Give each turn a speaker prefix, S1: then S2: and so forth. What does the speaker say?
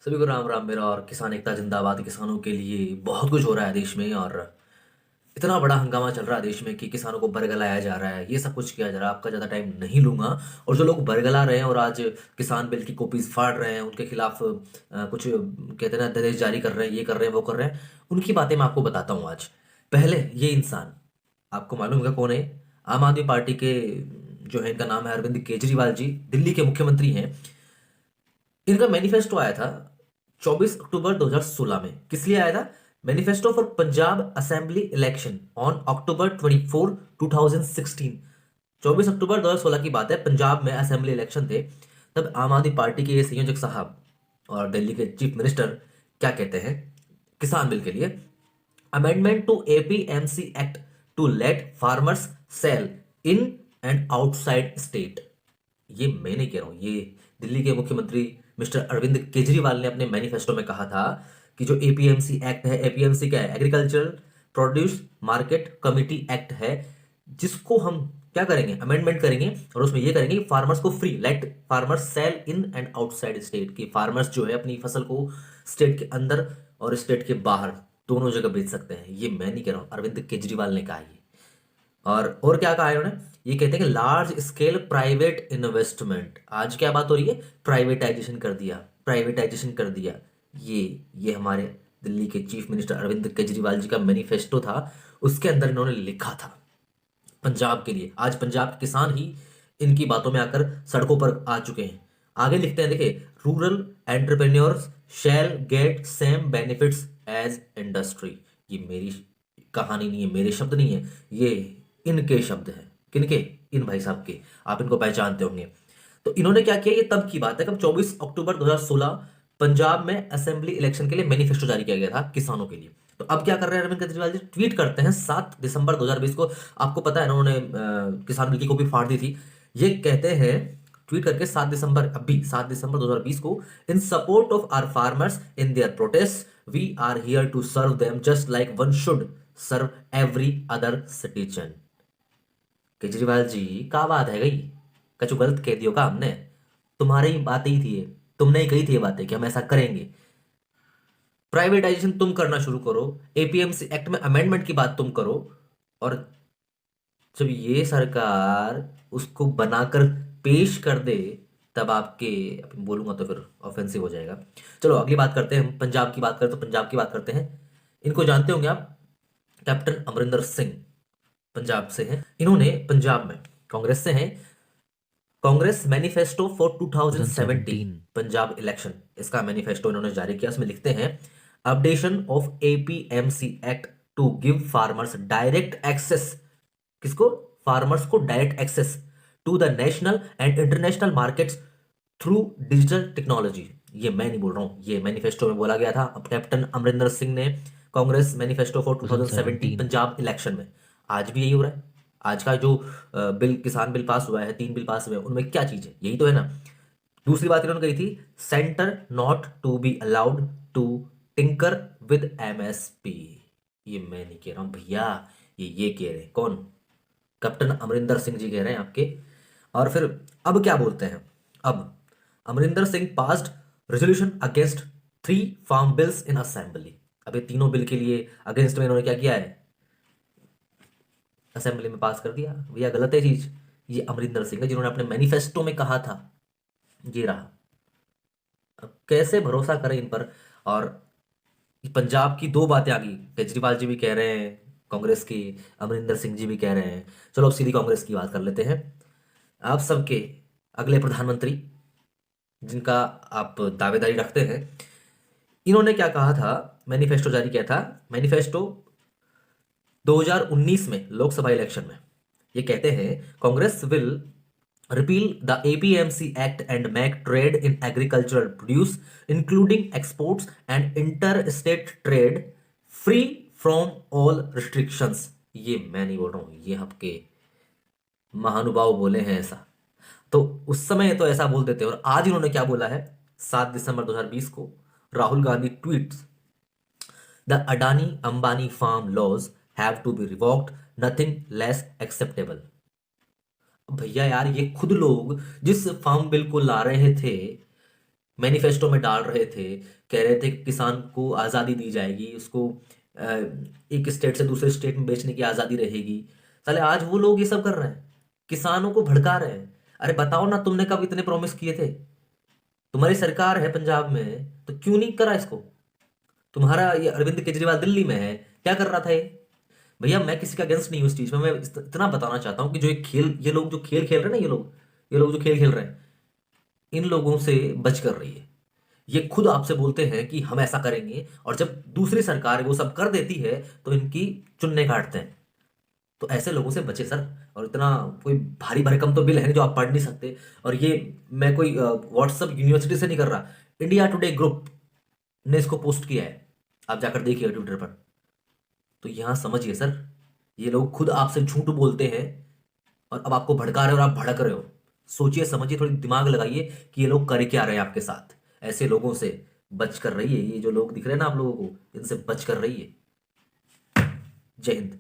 S1: सभी को राम राम मेरा। और किसान एकता जिंदाबाद। किसानों के लिए बहुत कुछ हो रहा है देश में, और इतना बड़ा हंगामा चल रहा है देश में कि किसानों को बरगलाया जा रहा है, ये सब कुछ किया जा रहा है। आपका ज़्यादा टाइम नहीं लूंगा। और जो लोग बरगला रहे हैं और आज किसान बिल की कॉपीज फाड़ रहे हैं, उनके खिलाफ कुछ कहते हैं ना, आदेश जारी कर रहे हैं, ये कर रहे हैं, वो कर रहे हैं, उनकी बातें मैं आपको बताता हूँ आज। पहले ये इंसान आपको मालूम होगा कौन है। आम आदमी पार्टी के जो है, इनका नाम है अरविंद केजरीवाल जी, दिल्ली के मुख्यमंत्री हैं। इनका मैनिफेस्टो आया था 24 अक्टूबर 2016 में। किस लिए आया था? Manifesto for Punjab assembly election on October 24 2016। 24 अक्टूबर 2016 की बात है। पंजाब में असेंबली इलेक्शन थे। तब आम आदमी पार्टी के ये संयोजक साहब और दिल्ली के चीफ मिनिस्टर क्या कहते हैं किसान बिल के लिए? Amendment to APMC act to let farmers sell in and outside state. ये मैं नहीं कह रहा हूं, ये दिल्ली के मुख्यमंत्री मिस्टर अरविंद केजरीवाल ने अपने मैनिफेस्टो में कहा था कि जो एपीएमसी एक्ट है, एपीएमसी क्या है? Agricultural produce market committee act है, जिसको हम क्या करेंगे? अमेंडमेंट करेंगे और उसमें ये करेंगे कि फार्मर्स को free let farmers sell in and outside state, की फार्मर्स जो है अपनी फसल को स्टेट के अंदर और स्टेट के बाहर दोनों जगह बेच सकते हैं। ये मैं नहीं कह रहा हूं, अरविंद केजरीवाल ने कहा ये। और क्या कहा है उन्होंने? ये कहते हैं कि लार्ज स्केल प्राइवेट इन्वेस्टमेंट। आज क्या बात हो रही है? प्राइवेटाइजेशन कर दिया, प्राइवेटाइजेशन कर दिया। ये हमारे दिल्ली के चीफ मिनिस्टर अरविंद केजरीवाल जी का मैनिफेस्टो था। उसके अंदर इन्होंने लिखा था पंजाब के लिए। आज पंजाब के किसान ही इनकी बातों में आकर सड़कों पर आ चुके हैं। आगे लिखते हैं, देखिए, rural entrepreneurs shall get same benefits as industry. ये मेरी कहानी नहीं है, मेरे शब्द नहीं है, ये इनके शब्द हैं। किनके? इन भाई साहब के। आप इनको पहचानते होंगे। तो इन्होंने क्या किया? ये तब की बात है, कब? 24 अक्टूबर 2016 पंजाब में असेंबली इलेक्शन के लिए मैनिफेस्टो जारी किया गया था किसानों के लिए। तो अब क्या कर रहे हैं अरविंद केजरीवाल जी? ट्वीट करते हैं 7 दिसंबर 2020 को। आपको पता है ना, उन्होंने किसान बिल की कॉपी फाड़ दी थी। ये कहते हैं ट्वीट करके 7 दिसंबर, अभी 7 दिसंबर 2020 को, in support of our farmers in their protest we are here to serve them just like one should serve every other citizen. Kejriwal ji, का बात है गई? कछु गलत कह दियो का हमने? तुम्हारी ही बातें ही थी ये। तुमने ही कही थी ये बातें कि हम ऐसा करेंगे। प्राइवेटाइजेशन तुम करना शुरू करो, एपीएमसी एक्ट में अमेंडमेंट की बात तुम करो, और जब ये सरकार उसको बनाकर पेश कर दे, तब आपके, बोलूंगा तो फिर ऑफेंसिव हो जाएगा। चलो अगली बात करते हैं। हम पंजाब की बात करें तो पंजाब की बात करते हैं। इनको जानते होंगे आप, कैप्टन अमरिंदर सिंह पंजाब से हैं। इन्होंने पंजाब में कांग्रेस से हैं। Congress manifesto for 2017
S2: 2017।
S1: Punjab election, इसका मैनिफेस्टो इन्होंने जारी किया। उसमें लिखते हैं, updation of APMC act to give farmers direct access. किसको? फार्मर्स को direct access to the national and international markets through digital technology. ये मैं नहीं बोल रहा हूं, ये मैनिफेस्टो में बोला गया था। अब कैप्टन अमरिंदर सिंह ने Congress manifesto for 2017
S2: 2017।
S1: Punjab election में। आज भी यही हो रहा है। आज का जो बिल, किसान बिल पास हुआ है, 3 बिल पास हुए हैं, उनमें क्या चीज है? यही तो है ना। दूसरी बात इन्होंने कही थी, centre not to be allowed to tinker with MSP. ये मैं नहीं कह रहा हूं भैया, ये कह रहे हैं कौन? कैप्टन अमरिंदर सिंह जी कह रहे हैं आपके। और फिर अब क्या बोलते हैं? अब Amarinder Singh passed resolution against 3 farm bills in assembly. अब ये तीनों बिल के लिए अगेंस्ट में इन्होंने क्या किया है? असेंबली में पास कर दिया। भैया गलत है चीज। ये अमरिंदर सिंह है जिन्होंने अपने मैनिफेस्टो में कहा था। ये रहा। अब कैसे भरोसा करें इन पर? और पंजाब की दो बातें आ गई, केजरीवाल जी भी कह रहे हैं कांग्रेस की, अमरिंदर सिंह जी भी कह रहे हैं। चलो अब सीधी कांग्रेस की बात कर लेते हैं। आप सबके अगले प्रधानमंत्री, जिनका आप दावेदारी रखते हैं, इन्होंने क्या कहा था? मैनिफेस्टो जारी किया था। मैनिफेस्टो 2019 में लोकसभा इलेक्शन में ये कहते हैं, Congress will repeal the APMC Act and make trade in agricultural produce, including exports and interstate trade, free from all restrictions। ये मैं नहीं बोल रहा हूं, ये आपके महानुभाव बोले हैं ऐसा। तो उस समय तो ऐसा बोल देते, और आज इन्होंने क्या बोला है? 7 दिसंबर 2020 को Rahul Gandhi tweets, the Adani Ambani farm laws have to be revoked, nothing less acceptable. भैया यार, ये खुद लोग जिस फार्म बिल को ला रहे थे, मैनिफेस्टो में डाल रहे थे, कह रहे थे कि किसान को आज़ादी दी जाएगी, उसको अ, एक स्टेट से दूसरे स्टेट में बेचने की आज़ादी रहेगी। साले आज वो लोग ये सब कर रहे हैं, किसानों को भड़का रहे हैं। अरे बताओ ना, तुमने कब इतने प्रॉमिस किए थे? तुम्हारी सरकार है पंजाब में, तो क्यों नहीं करा इसको? तुम्हारा ये अरविंद केजरीवाल दिल्ली में है, क्या कर रहा था ये? भैया मैं किसी का अगेंस्ट नहीं हूँ इस चीज में, मैं इतना बताना चाहता हूँ कि जो ये खेल, ये लोग जो खेल खेल रहे हैं ना, ये लोग जो खेल खेल रहे हैं, इन लोगों से बच कर रही है। ये खुद आपसे बोलते हैं कि हम ऐसा करेंगे, और जब दूसरी सरकार वो सब कर देती है तो इनकी चुन्ने काटते हैं। तो ऐसे लोगों से बचे सर। और इतना कोई भारी भरकम तो बिल है नहीं जो आप पढ़ नहीं सकते। और ये मैं कोई व्हाट्सएप यूनिवर्सिटी से नहीं कर रहा, इंडिया टुडे ग्रुप ने इसको पोस्ट किया है, आप जाकर देखिए ट्विटर पर। तो यहां समझिए सर, ये लोग खुद आपसे झूठ बोलते हैं और अब आपको भड़का रहे हो और आप भड़क रहे हो। सोचिए समझिए, थोड़ी दिमाग लगाइए कि ये लोग कर क्या रहे हैं आपके साथ। ऐसे लोगों से बच कर रहिए, ये जो लोग दिख रहे हैं ना आप लोगों को, इनसे बच कर रहिए। जय हिंद।